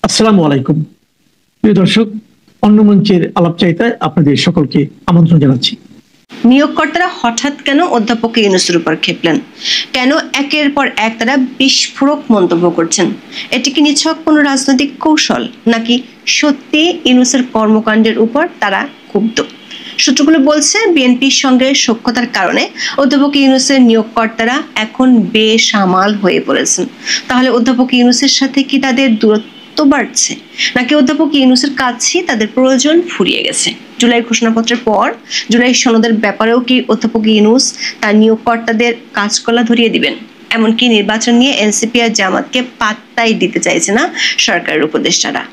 আসসালামু আলাইকুম প্রিয় দর্শক, অন্য মঞ্চের আলাপচারিতায় আপনাদের সকলকে আমন্ত্রণ জানাচ্ছি। নিয়োগকর্তারা হঠাৎ কেন অধ্যাপক ইউনূসের উপর ক্ষেপলেন? কেন একের পর এক তারা বিস্ফোরক মন্তব্য করছেন? এটি কি নিছক কোনো রাজনৈতিক কৌশল, নাকি সত্যি ইউনূসের কর্মকাণ্ডের উপর তারা ক্ষুব্ধ? সূত্রগুলো বলছে বিএনপির সঙ্গে সখ্যতার কারণে অধ্যাপক ইউনূসের নিয়োগকর্তারা এখন বেসামাল হয়ে পড়েছেন। তাহলে অধ্যাপক ইউনূসের সাথে কি তাদের দূরত্ব বাড়ছে, নাকি অধ্যাপক ইউনূসের কাছে তাদের প্রয়োজন ফুরিয়ে গেছে? জুলাই ঘোষণাপত্রের পর জুলাই সনদের ব্যাপারেও কি অধ্যাপক ইউনূস তার নিয়োগকর্তাদের কাজকলা ধরিয়ে দিবেন? এমনকি নির্বাচন নিয়ে এনসিপি আর জামাতকে পাত্তাই দিতে চাইছে না সরকারের উপদেষ্টারা।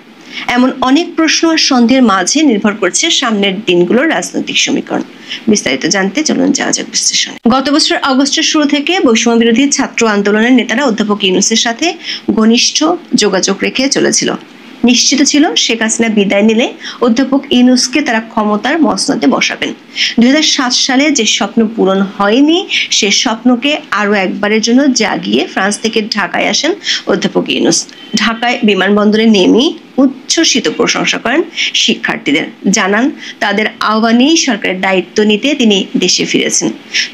এমন অনেক প্রশ্ন আর সন্দেহের মাঝে নির্ভর করছে সামনের দিনগুলোর রাজনৈতিক সমীকরণ। বিস্তারিত জানতে চলুন যাওয়া যাক বিশ্লেষণে। গত বছর আগস্টের শুরু থেকে বৈষম্য বিরোধী ছাত্র আন্দোলনের নেতারা অধ্যাপক ইউনূসের সাথে ঘনিষ্ঠ যোগাযোগ রেখে চলেছিল। নিশ্চিত ছিল শেখ হাসিনা বিদায় নিলে অধ্যাপক ইউনূসকে তারা ক্ষমতার মসনদে বসাবেন। 2007 সালে যে স্বপ্ন পূরণ হয়নি, সে স্বপ্নকে আরো একবারের জন্য জাগিয়ে ফ্রান্স থেকে ঢাকায় আসেন অধ্যাপক ইউনূস। ঢাকায় বিমানবন্দরে নেমেই উচ্ছ্বসিত প্রশংসা করেন শিক্ষার্থীদের, জানান তাদের আহ্বানেই সরকারের দায়িত্ব নিতে তিনি দেশে ফিরেছেন।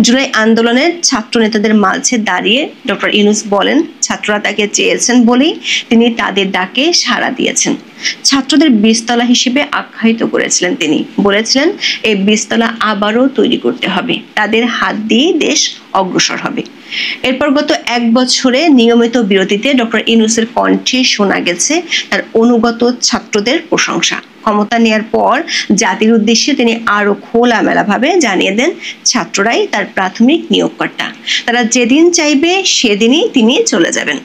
জুলাই আন্দোলনের ছাত্র নেতাদের মাঝে দাঁড়িয়ে ডক্টর ইউনূস বলেন, ছাত্ররা তাকে চেয়েছেন বলেই তিনি তাদের ডাকে সাড়া দিয়েছেন। ছাত্রদের বীজতলা হিসেবে আখ্যায়িত করেছিলেন তিনি, বলেছিলেন এই বীজতলা আবারও তৈরি করতে হবে, তাদের হাত দিয়ে দেশ অগ্রসর হবে। এরপর গত এক বছরে নিয়মিত বিরতিতে ডক্টর ইউনূসের কণ্ঠে শোনা গেছে তার অনুগত ছাত্রদের প্রশংসা। ক্ষমতা নেয়ার পর জাতির উদ্দেশ্যে তিনি আরো খোলামেলা ভাবে জানিয়ে দেন ছাত্ররাই তার প্রাথমিক নিয়োগকর্তা, তারা যেদিন চাইবে সেদিনই তিনি চলে যাবেন।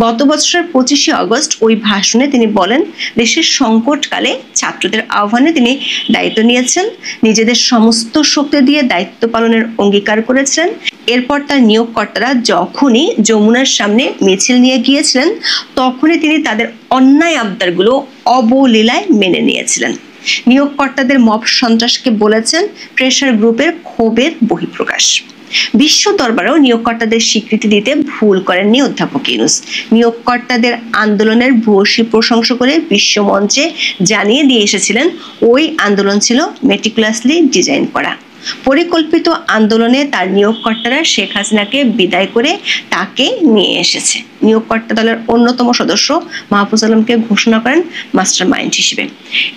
গত বছরের 25শে আগস্ট ওই ভাষণে তিনি বলেন, দেশের সংকটকালে ছাত্রদের আহ্বানে তিনি দায়িত্ব নিয়েছেন, নিজেদের সমস্ত শক্তি দিয়ে দায়িত্ব পালনের অঙ্গীকার করেছিলেন। এরপর তার নিয়োগকর্তারা যখনই যমুনার সামনে মিছিল নিয়ে গিয়েছিলেন, তখনই তিনি তাদের অন্যায় আবদারগুলো অবলীলায় মেনে নিয়েছিলেন। নিয়োগকর্তাদের মব সন্ত্রাসকে বলেছেন প্রেসার গ্রুপের ক্ষোভের বহিঃপ্রকাশ। বিশ্ব দরবারেও নিয়োগকর্তাদের স্বীকৃতি দিতে ভুল করেননি অধ্যাপক ইউনূস। নিয়োগকর্তাদের আন্দোলনের ভূয়সী প্রশংসা করে বিশ্ব মঞ্চে জানিয়ে দিয়ে এসেছিলেন ওই আন্দোলন ছিল মেটিকুলাসলি ডিজাইন করা। পরিকল্পিত আন্দোলনে তার নিয়োগকর্তারা শেখ হাসিনাকে বিদায় করে তাকে নিয়ে এসেছে। নিয়োগকর্তা দলের অন্যতম সদস্য মাহফুজ আলমকে ঘোষণা করেন মাস্টার মাইন্ড হিসেবে।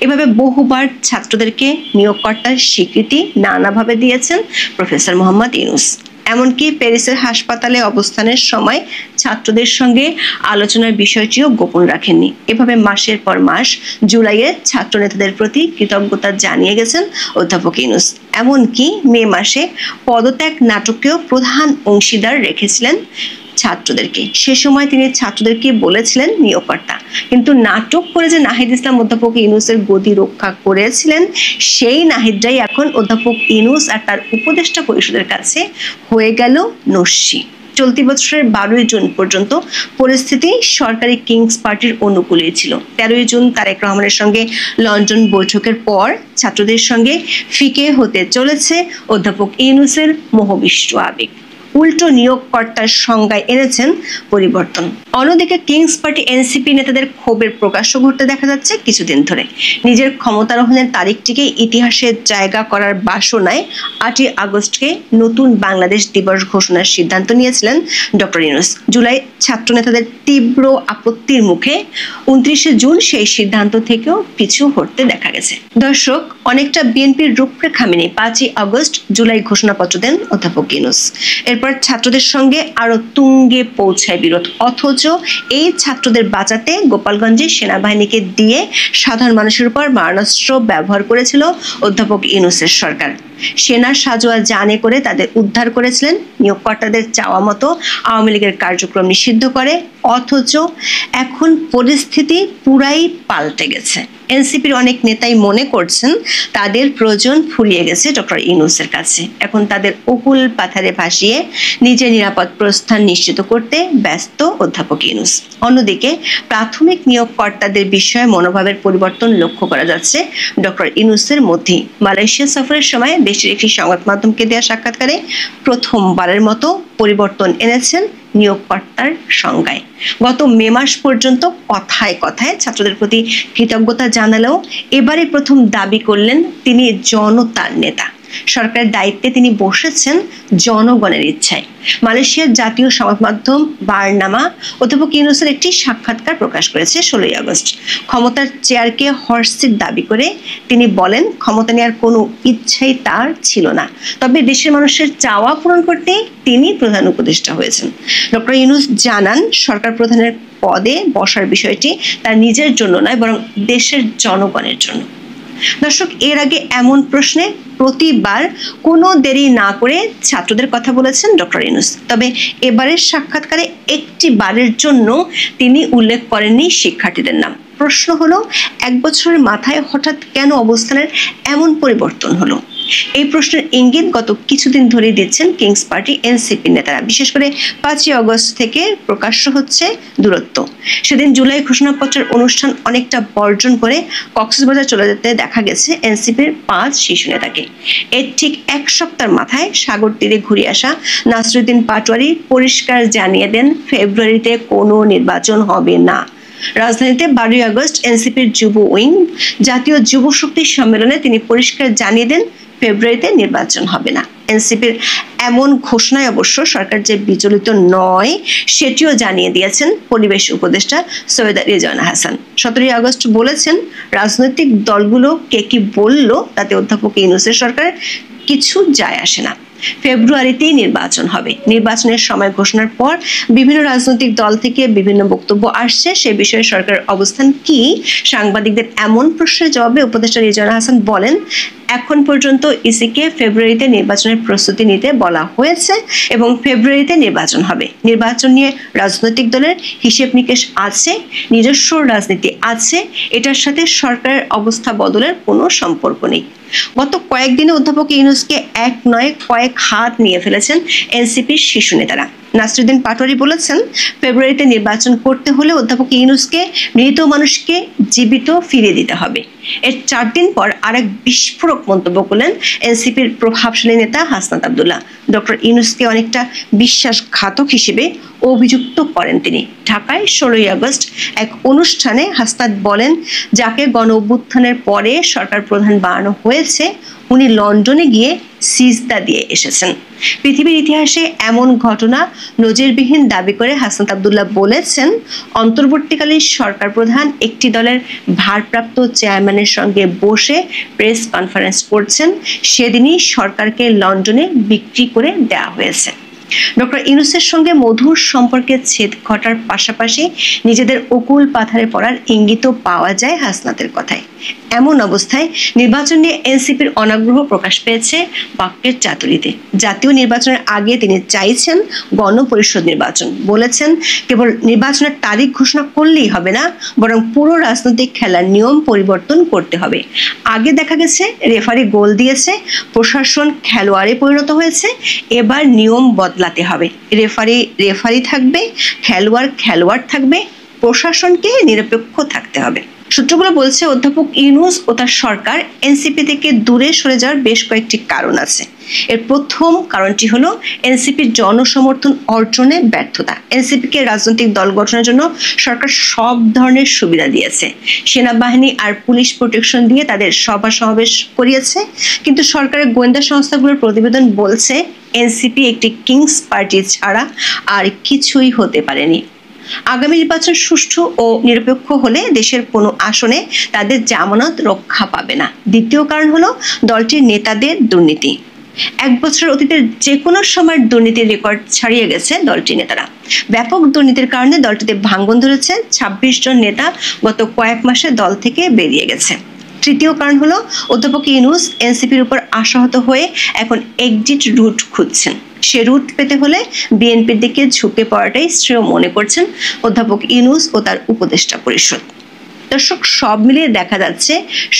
এভাবে বহুবার ছাত্রদেরকে নিয়োগকর্তার স্বীকৃতি নানাভাবে দিয়েছেন প্রফেসর মোহাম্মদ ইউনূস। এমনকি প্যারিসের হাসপাতালে অবস্থানের সময় ছাত্রদের সঙ্গে আলোচনার বিষয়টিও গোপন রাখেননি। এভাবে মাসের পর মাস জুলাইয়ে ছাত্র নেতাদের প্রতি কৃতজ্ঞতা জানিয়ে গেছেন অধ্যাপক ইউনূস। এমনকি মে মাসে পদত্যাগ নাটকেও প্রধান অংশীদার রেখেছিলেন ছাত্রদেরকে। সে সময় তিনি ছাত্রদেরকে বলেছিলেন নিয়োগকর্তা, কিন্তু নাটক করে যে নাহিদ ইসলাম অধ্যাপক ইউনূসের গদি রক্ষা করেছিলেন, সেই নাহিদরাই এখন অধ্যাপক ইউনূস আর তার উপদেষ্টা পরিষদের কাছে হয়ে গেল নস্যি। চলতি বছরের 12ই জুন পর্যন্ত পরিস্থিতি সরকারি কিংস পার্টির অনুকূলেই ছিল। 13ই জুন তারেক রহমানের সঙ্গে লন্ডন বৈঠকের পর ছাত্রদের সঙ্গে ফিকে হতে চলেছে অধ্যাপক ইউনূসের মোহবিষ্ট আবেগ। উল্টো নিয়োগকর্তার সংজ্ঞায় এনেছেন পরিবর্তন। অন্যদিকে কিংস পার্টি এনসিপি নেতাদের ক্ষোভের প্রকাশ্য ঘটতে দেখা যাচ্ছে কিছুদিন ধরে। নিজের ক্ষমতারোহণের তারিখটিকে ইতিহাসে জায়গা করার বাসনায় 8ই আগস্টকে নতুন বাংলাদেশ দিবস ঘোষণার সিদ্ধান্ত নিয়েছিলেন ডক্টর ইউনূস। জুলাই ছাত্র নেতাদের তীব্র আপত্তির মুখে 29শে জুন সেই সিদ্ধান্ত থেকেও পিছু হটতে দেখা গেছে। দর্শক, অনেকটা বিএনপির রূপরেখা মেনে 5ই আগস্ট জুলাই ঘোষণাপত্র দেন অধ্যাপক ইউনূস। এরপর ছাত্রদের সঙ্গে আরো তুঙ্গে পৌঁছায় বিরোধ। অথচ এই ছাত্রদের বাঁচাতে গোপালগঞ্জে সেনাবাহিনীকে দিয়ে সাধারণ মানুষের উপর মারণাস্ত্র ব্যবহার করেছিল অধ্যাপক ইউনূসের সরকার। সেনার সাজোয়া জানে করে তাদের উদ্ধার করেছিলেন। নিয়োগকর্তাদের চাওয়া মতো আওয়ামী লীগের কার্যক্রম নিষিদ্ধ করে। অথচ এখন পরিস্থিতি পুরাই পাল্টে গেছে। এনসিপির অনেক নেতাই মনে করছেন তাদের প্রয়োজন ফুরিয়ে গেছে ডক্টর ইউনূসের কাছে। এখন তাদের অকুল পাথারে ভাসিয়ে নিজের নিরাপদ প্রস্থান নিশ্চিত করতে ব্যস্ত অধ্যাপক ইউনূস। অন্যদিকে প্রাথমিক নিয়োগকর্তাদের বিষয়ে মনোভাবের পরিবর্তন লক্ষ্য করা যাচ্ছে ডক্টর ইউনূসের মধ্যে। মালয়েশিয়া সফরের সময় দেশের একটি সংবাদ মাধ্যমকে দেওয়া সাক্ষাৎকারে প্রথমবারের মতো পরিবর্তন এনেছেন নিয়োগকর্তার সংজ্ঞায়। গত মে মাস পর্যন্ত কথায় কথায় ছাত্রদের প্রতি কৃতজ্ঞতা জানালেও এবারে প্রথম দাবি করলেন তিনি জনতার নেতা। সরকারের দায়িত্বে তিনি বসেছেন জনগণের ইচ্ছায়। মালয়েশিয়ার জাতীয় সংবাদ মাধ্যম বারনামা অধ্যাপক ইউনূসের একটি সাক্ষাৎকার প্রকাশ করেছে 16 আগস্ট। ক্ষমতার চেয়ারকে হর্সিট দাবি করে তিনি বলেন, ক্ষমতা নেওয়ার কোনো ইচ্ছাই তার ছিল না, তবে দেশের মানুষের চাওয়া পূরণ করতে তিনি প্রধান উপদেষ্টা হয়েছেন। ডক্টর ইউনূস জানান, সরকার প্রধানের পদে বসার বিষয়টি তার নিজের জন্য নয়, বরং দেশের জনগণের জন্য। দর্শক, এর আগে এমন প্রশ্নে প্রতিবার কোনো দেরি না করে ছাত্রদের কথা বলেছেন ডক্টর ইউনূস। তবে এবারের সাক্ষাৎকারে একটি বারের জন্য তিনি উল্লেখ করেননি শিক্ষার্থীদের নাম। প্রশ্ন হলো, এক বছরের মাথায় হঠাৎ কেন অবস্থানের এমন পরিবর্তন হলো? এই প্রশ্নের ইঙ্গিত গত কিছুদিন ধরে দিচ্ছেন কিংস পার্টি এনসিপি নেতারা। বিশেষ করে 5 আগস্ট থেকে প্রকাশ্য হচ্ছে দূরত্ব। সেদিন জুলাই ঘোষণাপত্রের অনুষ্ঠান অনেকটা বর্জন করে কক্সবাজার চলে যেতে দেখা গেছে এনসিপির 5 শীর্ষ নেতাকে। এর ঠিক এক সপ্তাহ মাথায় সাগর তীরে ঘুরে আসা নাসিরুদ্দিন পাটোয়ারি পরিষ্কার জানিয়ে দেন, ফেব্রুয়ারিতে কোনো নির্বাচন হবে না। রাজধানীতে 12 আগস্ট এনসিপির যুব উইং জাতীয় যুব শক্তি সম্মেলনে তিনি পরিষ্কার জানিয়ে দেন, ফেব্রুয়ারিতে নির্বাচন হবে না। এনসিপির এমন ঘোষণায় অবশ্য সরকার যে বিচলিত নয় সেটিও জানিয়ে দিয়েছেন পরিবেশ উপদেষ্টা সৈয়দা রেজওয়ানা হাসান। 17 আগস্ট বলেছেন, রাজনৈতিক দলগুলো কে কি বলল তাতে অধ্যাপক ইউনূসের সরকার কিছু যায় আসে না। ফেব্রুয়ারিতেই নির্বাচন হবে। নির্বাচনের সময় ঘোষণার পর বিভিন্ন রাজনৈতিক দল থেকে বিভিন্ন বক্তব্য আসছে। সে বিষয়ে সরকারের অবস্থান কি? সাংবাদিকদের এমন প্রশ্নের জবাবে উপদেষ্টা রেজওয়ানা হাসান বলেন, এখন পর্যন্ত ইসিকে ফেব্রুয়ারিতে নির্বাচনের প্রস্তুতি নিতে বলা হয়েছে এবং ফেব্রুয়ারিতে নির্বাচন হবে। নির্বাচন নিয়ে রাজনৈতিক দলের হিসেব নিকেশ আছে, নিজস্ব রাজনীতি আছে, এটার সাথে সরকারের অবস্থা বদলের কোনো সম্পর্ক নেই। গত কয়েকদিনে অধ্যাপক ইউনূসকে এক নয় কয়েক হাত নিয়ে ফেলেছেন এনসিপির শীর্ষ নেতারা। নাসিরুদ্দিন পাটোয়ারি বলেছেন, ফেব্রুয়ারিতে নির্বাচন করতে হলে অধ্যাপক ইউনূসকে মৃত মানুষকে জীবিত ফিরিয়ে দিতে হবে। এর 4 দিন পর আরেক বিস্ফোরক মন্তব্য করলেন এনসিপির প্রভাবশালী নেতা হাসনাত আব্দুল্লাহ। ডক্টর ইউনূসকে অনেকটা বিশ্বাসঘাতক হিসেবে অভিযুক্ত করেন তিনি। ঢাকায় 16 আগস্ট এক অনুষ্ঠানে হাসনাত বলেন, যাকে গণ অভ্যুত্থানের পরে সরকার প্রধান বানানো হয়েছে উনি লন্ডনে গিয়ে সিজদা দিয়ে এসেছেন। পৃথিবীর ইতিহাসে এমন ঘটনা নজিরবিহীন দাবি করে হাসনাত আব্দুল্লাহ বলেছেন, অন্তর্বর্তীকালীন সরকার প্রধান একটি দলের ভারপ্রাপ্ত চেয়ারম্যানের সঙ্গে বসে প্রেস কনফারেন্স করছেন, সেদিনই সরকারকে লন্ডনে বিক্রি করে দেওয়া হয়েছে। ডক্টর ইউনূসের সঙ্গে মধুর সম্পর্কের ছেদ ঘটার পাশাপাশি নিজেদের অকুল পাথারে পড়ার ইঙ্গিতও পাওয়া যায় হাসনাতের কথায়। এমন অবস্থায় নির্বাচন নিয়ে এনসিপির অনাগ্রহ প্রকাশ পেয়েছে বাক্যের চাতুরিতে। জাতীয় নির্বাচনের আগে তিনি চাইছেন গণপরিষদ নির্বাচন। বলেছেন, কেবল নির্বাচনের তারিখ ঘোষণা করলেই হবে না, বরং পুরো রাজনৈতিক খেলার নিয়ম পরিবর্তন করতে হবে। আগে দেখা গেছে রেফারি গোল দিয়েছে, প্রশাসন খেলোয়াড়ে পরিণত হয়েছে, এবার নিয়ম বদলাতে হবে। রেফারি থাকবে, খেলোয়াড় থাকবে, প্রশাসনকে নিরপেক্ষ থাকতে হবে। সূত্রগুলো বলছে, অধ্যাপক ইউনূস ও তার সরকার এনসিপি থেকে দূরে সরে যাওয়ার বেশ কয়েকটি কারণ আছে। এর প্রথম কারণটি হলো এনসিপির জনসমর্থন অর্জনে ব্যর্থতা। এনসিপিকে রাজনৈতিক দল গঠনের জন্য সরকার সব ধরনের সুবিধা দিয়েছে, সেনাবাহিনী আর পুলিশ প্রোটেকশন দিয়ে তাদের সভা সমাবেশ করিয়েছে, কিন্তু সরকারের গোয়েন্দা সংস্থাগুলোর প্রতিবেদন বলছে এনসিপি একটি কিংস পার্টি ছাড়া আর কিছুই হতে পারেনি। আগামী নির্বাচন সুষ্ঠু ও নিরপেক্ষ হলে দেশের কোনো আসনে তাদের জামানত রক্ষা পাবে না। দ্বিতীয় কারণ হলো দলটির নেতাদের দুর্নীতি। 1 বছরের অতীতের যে কোনো সময়ের দুর্নীতির রেকর্ড ছাড়িয়ে গেছে দলটির নেতারা। ব্যাপক দুর্নীতির কারণে দলটিতে ভাঙন ধরেছে। 26 জন নেতা গত কয়েক মাসে দল থেকে বেরিয়ে গেছে। তৃতীয় কারণ হলো অধ্যাপক ইউনূস এনসিপির উপর আশাহত হয়ে এখন এক্সিট রুট খুঁজছেন। সে রুট পেতে হলে বিএনপির দিকে ঝুঁকে পড়াটাই শ্রেয় মনে করছেন অধ্যাপক ইউনূস ও তার উপদেষ্টা পরিষদ। দর্শক, সব মিলিয়ে দেখা যাচ্ছে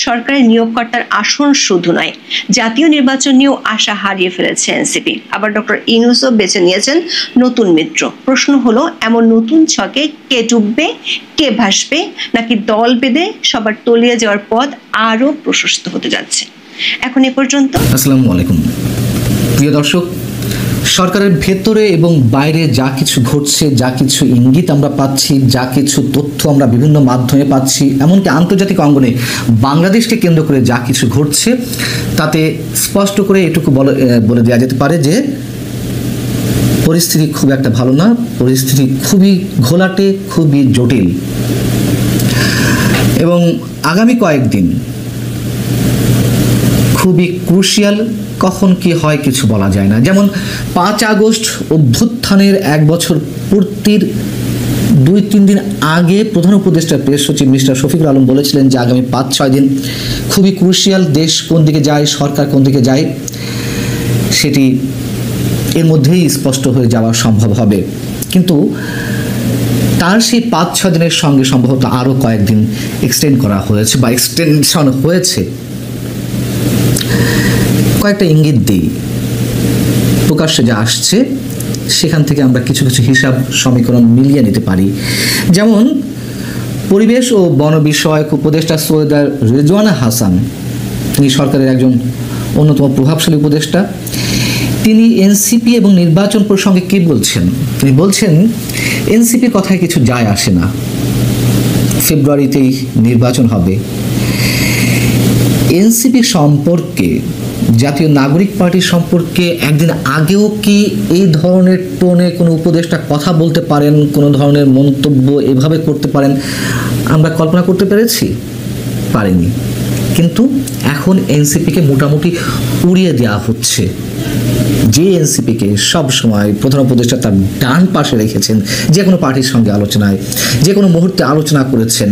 সরকারের নিয়োগকর্তার আসন শুধু নয়, জাতীয় নির্বাচন নিয়েও আশা হারিয়ে ফেলেছে এনসিপি। আবার ডক্টর ইউনূসও বেছে নিয়েছেন নতুন মিত্র। প্রশ্ন হলো, এমন নতুন ছকে কে ডুববে, কে ভাসবে, নাকি দল বেঁধে সবার তলিয়ে যাওয়ার পথ আরো প্রশস্ত হতে যাচ্ছে? এখন এ পর্যন্ত। আসসালামু আলাইকুম প্রিয় দর্শক, সরকারের ভেতরে এবং বাইরে যা কিছু ঘটছে, যা কিছু ইঙ্গিত আমরা পাচ্ছি, যা কিছু তথ্য আমরা বিভিন্ন মাধ্যমে পাচ্ছি, এমনকি আন্তর্জাতিক অঙ্গনে বাংলাদেশকে কেন্দ্র করে যা কিছু ঘটছে, তাতে স্পষ্ট করে এটুকু বলে দেওয়া যেতে পারে যে পরিস্থিতি খুব একটা ভালো না, পরিস্থিতি খুবই ঘোলাটে, খুবই জটিল। এবং আগামী কয়েকদিন খুবই ক্রুশিয়াল, কখন কি হয় কিছু বলা যায় না। যেমন 5 আগস্ট অভ্যুত্থানের 1 বছর পূর্তির 2-3 দিন আগে প্রধান উপদেষ্টা প্রেস সচিব মিস্টার শফিকুল আলম বলেছিলেন যে আগামী 5-6 দিন খুবই ক্রুশিয়াল, দেশ কোন দিকে যায়, সরকার কোন দিকে যায় সেটি এর মধ্যেই স্পষ্ট হয়ে যাওয়া সম্ভব হবে। কিন্তু তার সেই 5-6 দিনের সঙ্গে সম্ভবত আরও কয়েকদিন এক্সটেন্ড করা হয়েছে বা এক্সটেনশন হয়েছে। কয়েকটা ইঙ্গিত দিই, প্রকাশ্যে যা আসছে সেখান থেকে আমরা কিছু কিছু হিসাব সমীকরণ মিলিয়ে নিতে পারি। যেমন পরিবেশ ও বন বিষয়ক উপদেষ্টা সৈয়দ রেজওয়ানা হাসান, তিনি সরকারের একজন অন্যতম প্রভাবশালী উপদেষ্টা, তিনি এনসিপি এবং নির্বাচন প্রসঙ্গে কি বলছেন? তিনি বলছেন এনসিপির কথায় কিছু যায় আসে না, ফেব্রুয়ারিতেই নির্বাচন হবে। এনসিপি সম্পর্কে, জাতীয় নাগরিক পার্টি সম্পর্কে একদিন আগেও কি এই ধরনের টোনে কোনো উপদেষ্টা কথা বলতে পারেন, কোনো ধরনের মন্তব্য এভাবে করতে পারেন আমরা কল্পনা করতে পেরেছি? পারিনি। কিন্তু এখন এনসিপিকে মোটামুটি উড়িয়ে দেওয়া হচ্ছে। যে এনসিপিকে সবসময় প্রধান উপদেষ্টা তার ডান পাশে রেখেছেন, যে কোনো পার্টির সঙ্গে আলোচনায়, যে কোনো মুহূর্তে আলোচনা করেছেন,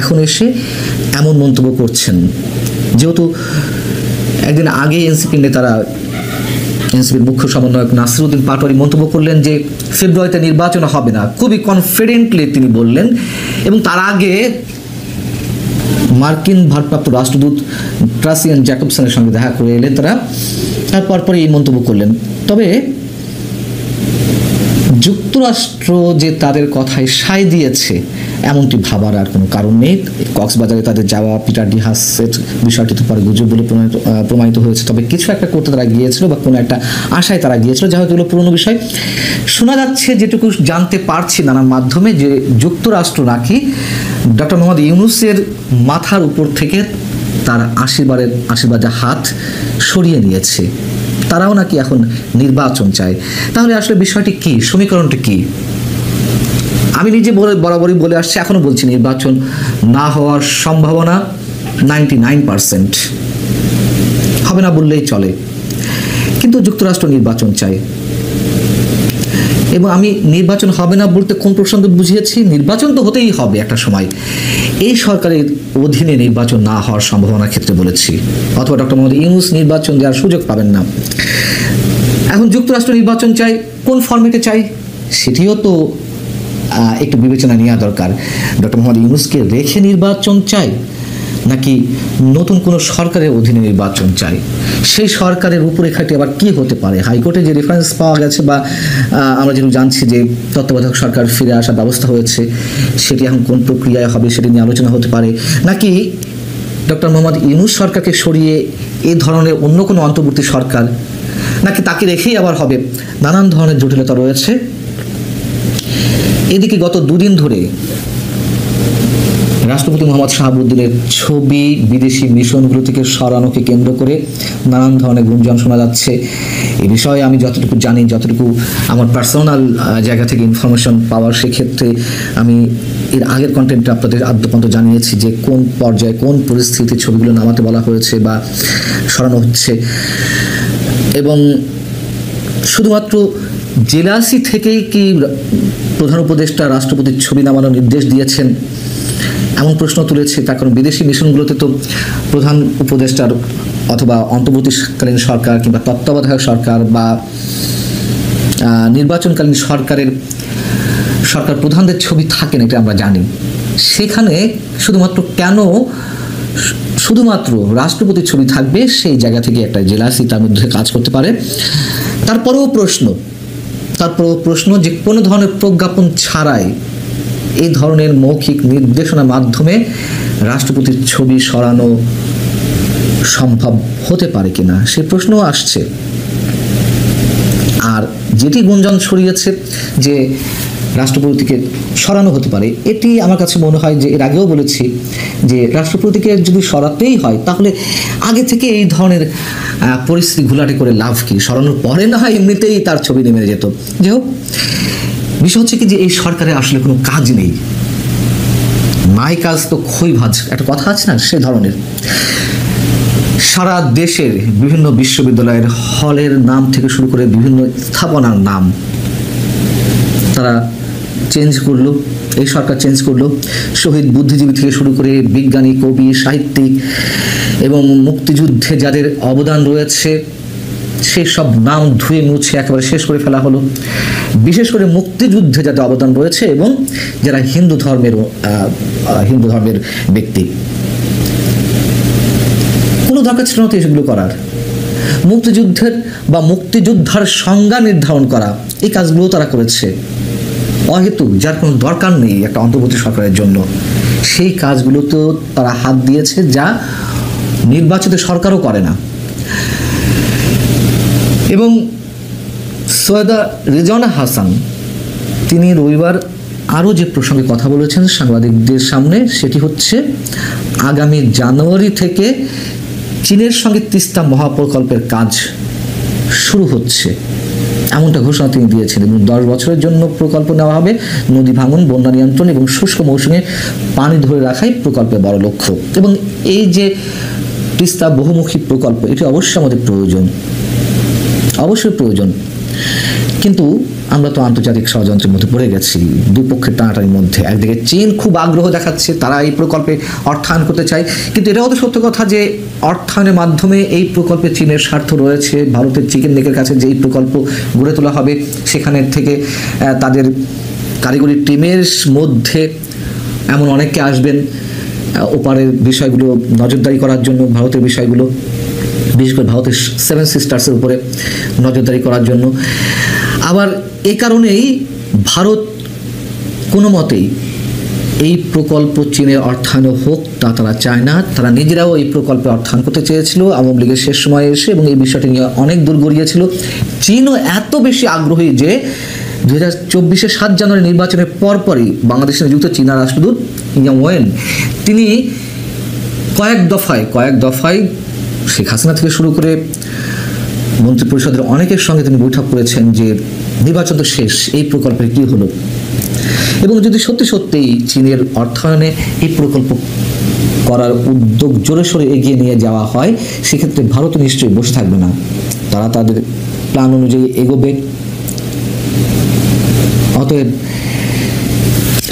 এখন এসে এমন মন্তব্য করছেন। যেহেতু একদিন আগে এনসিপির নেতারা, এনসিপির মুখ্য সমন্বয়ক নাসিরউদ্দিন পাটোয়ারি মন্তব্য করলেন যে ফেব্রুয়ারিতে নির্বাচন হবে না, খুবই কনফিডেন্টলি তিনি বললেন। এবং তার আগে মার্কিন ভারপ্রাপ্ত রাষ্ট্রদূত ট্রাসিয়ান জ্যাকবসনের সঙ্গে দেখা করে এলেন তারা, তারপর পরে এই মন্তব্য করলেন। তবে যুক্তরাষ্ট্র যে তাদের কথায় সায় দিয়েছে এমনটি ভাবার আর কোনো কারণ নেই। কক্সবাজারে তাদের যাওয়া, পিটার ডি হাসের বিষয়টি তো পরে গুজব বলে প্রমাণিত হয়েছে। তবে কিছু একটা করতে তারা গিয়েছিল বা কোনো একটা আশায় তারা গিয়েছিল, যা হয়তো পুরনো বিষয়। শোনা যাচ্ছে, যেটুকু জানতে পারছি নানান মাধ্যমে, যে যুক্তরাষ্ট্র নাকি ডক্টর মোহাম্মদ ইউনূসের মাথার উপর থেকে তার আশীর্বাদের হাত সরিয়ে নিয়েছে। তারাও নাকি এখন নির্বাচন চায়। তাহলে আসলে বিষয়টি কি, সমীকরণটি কি? আমি নিজে বরাবরই বলে আসছি, এখনো বলছি, নির্বাচন না হওয়ার সম্ভাবনা 99%, হবে না বললেই চলে। কিন্তু যুক্তরাষ্ট্র নির্বাচন চায়। এবং আমি নির্বাচন হবে না বলতে কোন প্রসঙ্গে বুঝিয়েছি? নির্বাচন তো হতেই হবে একটা সময়। এই সরকারের অধীনে নির্বাচন না হওয়ার সম্ভাবনার ক্ষেত্রে বলেছি, অথবা ডক্টর মোহাম্মদ ইউনূস নির্বাচন দেওয়ার সুযোগ পাবেন না। এখন যুক্তরাষ্ট্র নির্বাচন চাই, কোন ফরম্যাটে চাই সেটিও তো একটু বিবেচনা নেওয়া দরকার। ডক্টর মোহাম্মদ ইউনূসকে রেখে নির্বাচন চাই, নাকি নতুন কোনো সরকারের অধীনে নির্বাচন চাই? সেই সরকারের রূপরেখাটি আবার কি হতে পারে? হাইকোর্টে যে রেফারেন্স পাওয়া গেছে, বা আমরা যেহেতু জানছি যে তত্ত্বাবধায়ক সরকার ফিরে আসার ব্যবস্থা হয়েছে, সেটি এখন কোন প্রক্রিয়ায় হবে সেটি নিয়ে আলোচনা হতে পারে। নাকি ডক্টর মোহাম্মদ ইউনূস সরকারকে সরিয়ে এই ধরনের অন্য কোনো অন্তর্বর্তী সরকার, নাকি তাকে রেখেই আবার হবে? নানান ধরনের জটিলতা রয়েছে। এদিকে গত 2 দিন ধরে রাষ্ট্রপতি মোহাম্মদ শাহাবুদ্দিনের ছবি বিদেশি মিশনগুলো থেকে সরানোকে কেন্দ্র করে নানান ধরনের গুঞ্জন শোনা যাচ্ছে। এই বিষয়ে আমি যতটুকু জানি, যতটুকু আমার পার্সোনাল জায়গা থেকে ইনফরমেশন পাওয়ার, সেক্ষেত্রে আমি এর আগের কন্টেন্টে আপনাদের আদ্যপন্ত জানিয়েছি যে কোন পর্যায়ে, কোন পরিস্থিতি ছবিগুলো নামাতে বলা হয়েছে বা সরানো হচ্ছে। এবং শুধুমাত্র জেলাসি থেকেই কি প্রধান উপদেষ্টা রাষ্ট্রপতির ছবি নামানোর নির্দেশ দিয়েছেন এমন প্রশ্ন তুলেছে। তার কারণ বিদেশি মিশনগুলোতে তো প্রধান উপদেষ্টার অথবা অন্তর্বর্তীকালীন সরকার কিংবা তত্ত্বাবধায়ক সরকার বা নির্বাচনকালীন সরকার প্রধানদের ছবি থাকেন, এটা আমরা জানি। সেখানে শুধুমাত্র রাষ্ট্রপতির ছবি থাকবে, সেই জায়গা থেকে একটা জেলাসি তার মধ্যে কাজ করতে পারে। তারপরেও প্রশ্ন যে কোনো ধরনের প্রজ্ঞাপন ছাড়াই এই ধরনের মৌখিক নির্দেশনার মাধ্যমে রাষ্ট্রপতির ছবি সরানো সম্ভব হতে পারে কিনা, সে প্রশ্নও আসছে। যেটি গুঞ্জন ছড়িয়েছে যে রাষ্ট্রপতিকে সরানো হতে পারে, এটি আমার কাছে মনে হয় যে এর আগেও বলেছি যে রাষ্ট্রপতিকে যদি সরাতেই হয় তাহলে আগে থেকে এই ধরনের পরিস্থিতি ঘোলাটে করে লাভ কি, সরানোর পরে না হয় এমনিতেই তার ছবি নেমে যেত। যাই হোক, বিষয় হচ্ছে কি যে এই সরকারের আসলে কোনো কাজ নেই, নাই কাজ তো খই ভাজ, একটা কথা আছে না, সে ধরনের। সারা দেশের বিভিন্ন বিশ্ববিদ্যালয়ের হলের নাম থেকে শুরু করে বিভিন্ন স্থাপনার নাম তারা চেঞ্জ করলো, এই সরকার চেঞ্জ করলো। শহীদ বুদ্ধিজীবী থেকে শুরু করে বিজ্ঞানী, কবি, সাহিত্যিক এবং মুক্তিযুদ্ধে যাদের অবদান রয়েছে সেই সব নাম ধুয়ে মুছে একেবারে শেষ করে ফেলা হলো। বিশেষ করে মুক্তিযুদ্ধে যাদের অবদান রয়েছে এবং যারা হিন্দু ধর্মের ব্যক্তি, কোনো দরকার ছিল না তো এগুলো করার। মুক্তিযুদ্ধের বা মুক্তিযোদ্ধার সংজ্ঞা নির্ধারণ করা, এই কাজগুলো তারা করেছে অহেতু, যার কোনো দরকার নেই একটা অন্তর্বর্তী সরকারের জন্য। সেই কাজগুলোতেও তারা হাত দিয়েছে, যা নির্বাচিত সরকারও করে না। এবং সৈয়দা রেজওয়ানা হাসান তিনি রবিবার আরও যে প্রসঙ্গে কথা বলেছেন সাংবাদিকদের সামনে, সেটি হচ্ছে আগামী জানুয়ারি থেকে চীনের সঙ্গে তিস্তা মহাপ্রকল্পের কাজ শুরু হচ্ছে, এমনটা ঘোষণা তিনি দিয়েছেন। এবং 10 বছরের জন্য প্রকল্প নেওয়া হবে। নদী ভাঙন, বন্যা নিয়ন্ত্রণ এবং শুষ্ক মৌসুমে পানি ধরে রাখাই প্রকল্পের বড় লক্ষ্য। এবং এই যে তিস্তা বহুমুখী প্রকল্প, এটি অবশ্যই আমাদের প্রয়োজন, অবশ্যই প্রয়োজন। কিন্তু আমরা তো আন্তর্জাতিক ষড়যন্ত্রের মধ্যে পড়ে গেছি, দুপক্ষের টানাটানির মধ্যে। একদিকে চীন খুব আগ্রহ দেখাচ্ছে, তারা এই প্রকল্পে অর্থায়ন করতে চায়, কিন্তু এটাও তো সত্য কথা যে অর্থায়নের মাধ্যমে এই প্রকল্পে চীনের স্বার্থ রয়েছে। ভারতের চিকেন নেকের কাছে যে এই প্রকল্প গড়ে তোলা হবে, সেখানে থেকে তাদের কারিগরি টিমের মধ্যে এমন অনেকে আসবেন ওপারের বিষয়গুলো নজরদারি করার জন্য, ভারতের বিষয়গুলো বিশেষ করে ভারতের 7 সিস্টার্সের উপরে নজরদারি করার জন্য। আবার এই কারণেই ভারত কোনো মতেই এই প্রকল্প চীনের অর্থায়ন হোক তা তারা চায় না। তারা নিজেরাও এই প্রকল্পে অর্থায়ন করতে চেয়েছিল আওয়ামী লীগের শেষ সময়ে এসে, এবং এই বিষয়টি নিয়ে অনেক দূর গড়িয়েছিল। চীনও এত বেশি আগ্রহী যে 2024 7 জানুয়ারি নির্বাচনের পরপরই বাংলাদেশে নিযুক্ত চীনা রাষ্ট্রদূত ইয়াং ওয়েন তিনি কয়েক দফায় শেখ হাসিনা থেকে শুরু করে মন্ত্রিপরিষদের অনেকের সঙ্গে তিনি বৈঠক করেছেন যে নির্বাচন তো শেষ, এই প্রকল্পের কি হলো। এবং যদি সত্যি সত্যিই চীনের অর্থায়নে এই প্রকল্প করার উদ্যোগ জোরে সোরে এগিয়ে নিয়ে যাওয়া হয়, সেক্ষেত্রে ভারত নিশ্চয়ই বসে থাকবে না, তারা তাদের প্ল্যান অনুযায়ী এগোবে। অতএব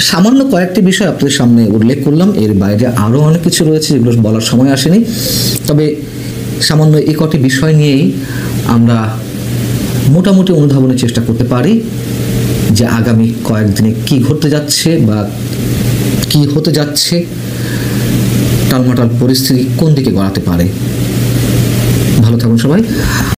সামান্য কয়েকটি বিষয় আপনাদের সামনে উল্লেখ করলাম, এর বাইরে আরও অনেক কিছু রয়েছে যেগুলো বলার সময় আসেনি। তবে সামান্য এই কটি বিষয় নিয়েই আমরা মোটামুটি অনুধাবনের চেষ্টা করতে পারি যে আগামী কয়েকদিনে কি ঘটতে যাচ্ছে বা কি হতে যাচ্ছে, টালমাটাল পরিস্থিতি কোন দিকে গড়াতে পারে। ভালো থাকুন সবাই।